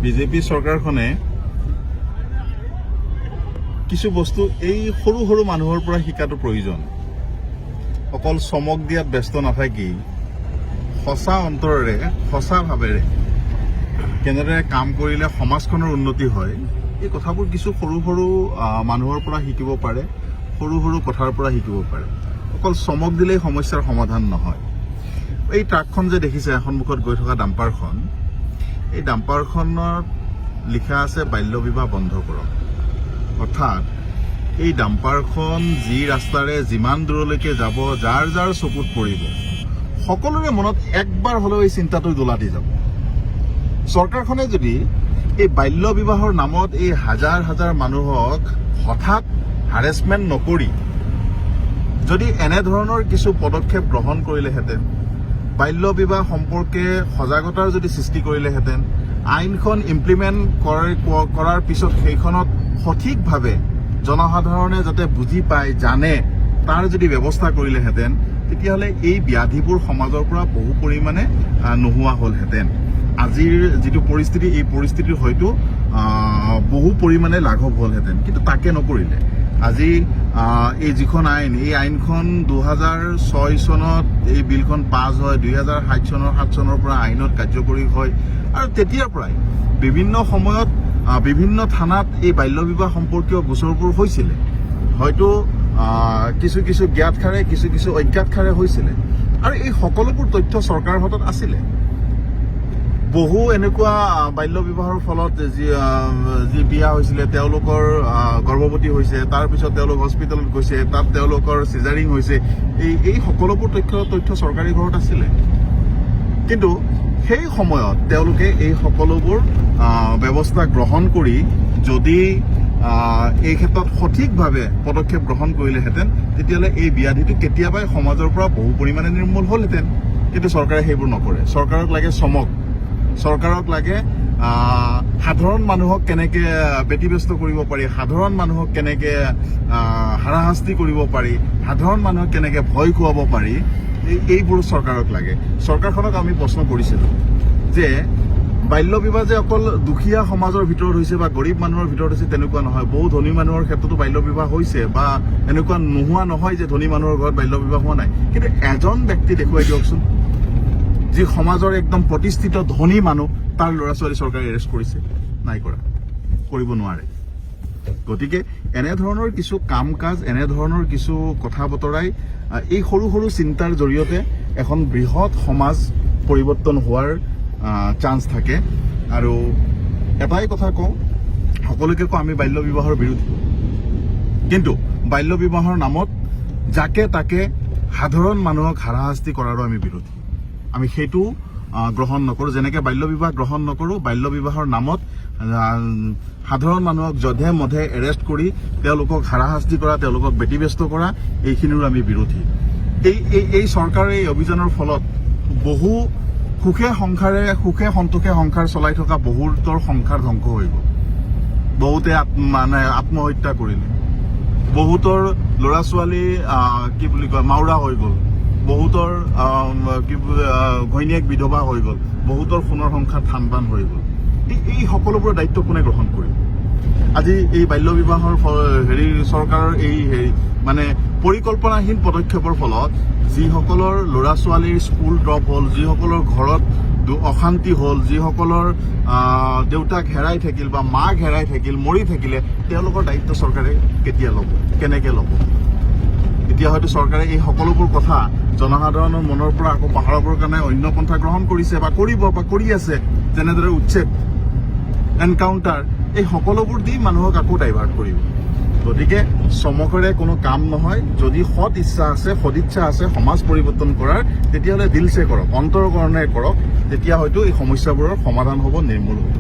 BJP চৰকাৰখনে কিছু বস্তু এই সৰু সৰু মানুহৰ পৰা শিকাটো প্ৰয়োজন। অকল চমক দিয়াত ব্যস্ত নাথাকি সঁচা অন্তৰেৰে সঁচা ভাৱেৰে কেনেদৰে কাম কৰিলে সমাজখনৰ উন্নতি হয়, এই কথাবোৰ কিছু সৰু সৰু মানুহৰ পৰা শিকিব পাৰে, সৰু সৰু কথাৰ পৰা শিকিব পাৰে। অকল চমক দিলেই সমস্যাৰ সমাধান নহয়। এই ট্ৰাকখন যে দেখিছে সন্মুখত গৈ থকা ডাম্পাৰখন, এই ডাম্পাৰখনত লিখা আছে বাল্য বিবাহ বন্ধ কৰক। অৰ্থাৎ এই ডাম্পাৰখন যি ৰাস্তাৰে যিমান দূৰলৈকে যাব, যাৰ যাৰ চকুত পৰিব, সকলোৰে মনত একবাৰ হ'লেও এই চিন্তাটো দোলাতি যাব। চৰকাৰখনে যদি এই বাল্য বিবাহৰ নামত এই হাজাৰ হাজাৰ মানুহক হঠাৎ হাৰেছমেণ্ট নকৰি যদি এনেধৰণৰ কিছু পদক্ষেপ গ্ৰহণ কৰিলেহেঁতেন, বাল্য বিবাহ সম্পৰ্কে সজাগতাৰ যদি সৃষ্টি কৰিলেহেঁতেন, আইনখন ইমপ্লিমেণ্ট কৰাৰ পিছত সেইখনত সঠিকভাৱে জনসাধাৰণে যাতে বুজি পায়, জানে, তাৰ যদি ব্যৱস্থা কৰিলেহেঁতেন, তেতিয়াহ'লে এই ব্যাধিবোৰ সমাজৰ পৰা বহু পৰিমাণে নোহোৱা হ'লহেঁতেন। আজিৰ যিটো পৰিস্থিতি, এই পৰিস্থিতিৰ হয়তো বহু পৰিমাণে লাঘৱ হ'লহেঁতেন, কিন্তু তাকে নকৰিলে। আজি এই যিখন আইন, এই আইনখন 2006 চনত এই বিলখন পাছ হয়, 2007 চনৰ পৰা আইনত কাৰ্যকৰী হয়, আৰু তেতিয়াৰ পৰাই বিভিন্ন সময়ত বিভিন্ন থানাত এই বাল্য বিবাহ সম্পৰ্কীয় গোচৰবোৰ হৈছিলে। হয়তো কিছু কিছু জ্ঞাত খাৰে, কিছু কিছু অজ্ঞাত খাৰে হৈছিলে, আৰু এই সকলোবোৰ তথ্য চৰকাৰৰ হাতত আছিলে। বহু এনেকুৱা বাল্য বিবাহৰ ফলত যি বিয়া হৈছিলে, তেওঁলোকৰ গৰ্ভৱতী হৈছে, তাৰপিছত তেওঁলোক হস্পিটেলত গৈছে, তাত তেওঁলোকৰ চিজাৰিং হৈছে, এই সকলোবোৰ তথ্য চৰকাৰী ঘৰত আছিলে। কিন্তু সেই সময়ত তেওঁলোকে এই সকলোবোৰ ব্যৱস্থা গ্ৰহণ কৰি যদি এই ক্ষেত্ৰত সঠিকভাৱে পদক্ষেপ গ্ৰহণ কৰিলেহেঁতেন, তেতিয়াহ'লে এই ব্যাধিটো কেতিয়াবাই সমাজৰ পৰা বহু পৰিমাণে নিৰ্মূল হ'লহেঁতেন। কিন্তু চৰকাৰে সেইবোৰ নকৰে। চৰকাৰক লাগে চমক, চৰকাৰক লাগে সাধাৰণ মানুহক কেনেকে ব্যতিব্যস্ত কৰিব পাৰি, সাধাৰণ মানুহক কেনেকে হাৰাশাস্তি কৰিব পাৰি, সাধাৰণ মানুহক কেনেকে ভয় খুৱাব পাৰি, এইবোৰ চৰকাৰক লাগে। চৰকাৰখনক আমি প্ৰশ্ন কৰিছিলোঁ যে বাল্য বিবাহ যে অকল দুখীয়া সমাজৰ ভিতৰত হৈছে বা গৰীব মানুহৰ ভিতৰত হৈছে তেনেকুৱা নহয়। বহু ধনী মানুহৰ ক্ষেত্ৰতো বাল্য বিবাহ হৈছে, বা এনেকুৱা নোহোৱা নহয় যে ধনী মানুহৰ ঘৰত বাল্য বিবাহ হোৱা নাই। কিন্তু এজন ব্যক্তি দেখুৱাই দিয়কচোন, যি সমাজৰ একদম প্ৰতিষ্ঠিত ধনী মানুহ, তাৰ ল'ৰা ছোৱালী চৰকাৰে এৰেষ্ট কৰিছে? নাই কৰা, কৰিব নোৱাৰে। গতিকে এনেধৰণৰ কিছু কাম কাজ, এনেধৰণৰ কিছু কথা বতৰাই এই সৰু সৰু চিন্তাৰ জৰিয়তে এখন বৃহৎ সমাজ পৰিৱৰ্তন হোৱাৰ চান্স থাকে। আৰু এটাই কথা কওঁ, সকলোকে কওঁ, আমি বাল্য বিবাহৰ বিৰোধী, কিন্তু বাল্য বিবাহৰ নামত যাকে তাকে সাধাৰণ মানুহক হাৰাশাস্তি কৰাৰো আমি বিৰোধী। আমি সেইটো গ্ৰহণ নকৰোঁ। যেনেকৈ বাল্য বিবাহ গ্ৰহণ নকৰোঁ, বাল্য বিবাহৰ নামত সাধাৰণ মানুহক যধে মধে এৰেষ্ট কৰি তেওঁলোকক হাৰাশাস্তি কৰা, তেওঁলোকক ব্যতিব্যস্ত কৰা, এইখিনিৰো আমি বিৰোধী। এই চৰকাৰে এই অভিযানৰ ফলত বহু সুখে সন্তোষে সংসাৰ চলাই থকা বহুতৰ সংসাৰ ধ্বংস হৈ গ'ল। বহুতে আত্মহত্যা কৰিলে, বহুতৰ ল'ৰা ছোৱালী মাউৰা হৈ গ'ল, বহুতৰ ঘৈণীয়েক বিধৱা হৈ গ'ল, বহুতৰ সোণৰ সংসাৰ থান বান হৈ গ'ল। এই সকলোবোৰৰ দায়িত্ব কোনে গ্ৰহণ কৰিব? আজি এই বাল্য বিবাহৰ চৰকাৰৰ এই পৰিকল্পনাহীন পদক্ষেপৰ ফলত যিসকলৰ ল'ৰা ছোৱালীৰ স্কুল ড্ৰপ হ'ল, যিসকলৰ ঘৰত অশান্তি হ'ল, যিসকলৰ দেউতাক হেৰাই থাকিল বা মাক হেৰাই থাকিল, মৰি থাকিলে, তেওঁলোকৰ দায়িত্ব চৰকাৰে কেতিয়া ল'ব, কেনেকৈ ল'ব? এতিয়া হয়তো চৰকাৰে এই সকলোবোৰ কথা জনসাধাৰণৰ মনৰ পৰা আকৌ পাহৰাবৰ কাৰণে অন্য পন্থা গ্ৰহণ কৰিছে বা কৰিব বা কৰি আছে। যেনেদৰে উচ্ছেদ, এনকাউণ্টাৰ, এই সকলোবোৰ দি মানুহক আকৌ ডাইভাৰ্ট কৰিব। গতিকে চমকেৰে কোনো কাম নহয়। যদি সদিচ্ছা আছে সমাজ পৰিৱৰ্তন কৰাৰ, তেতিয়াহ'লে দিলছে কৰক, অন্তৰকৰণে কৰক। তেতিয়া হয়তো এই সমস্যাবোৰৰ সমাধান হ'ব, নিৰ্মূল হ'ব।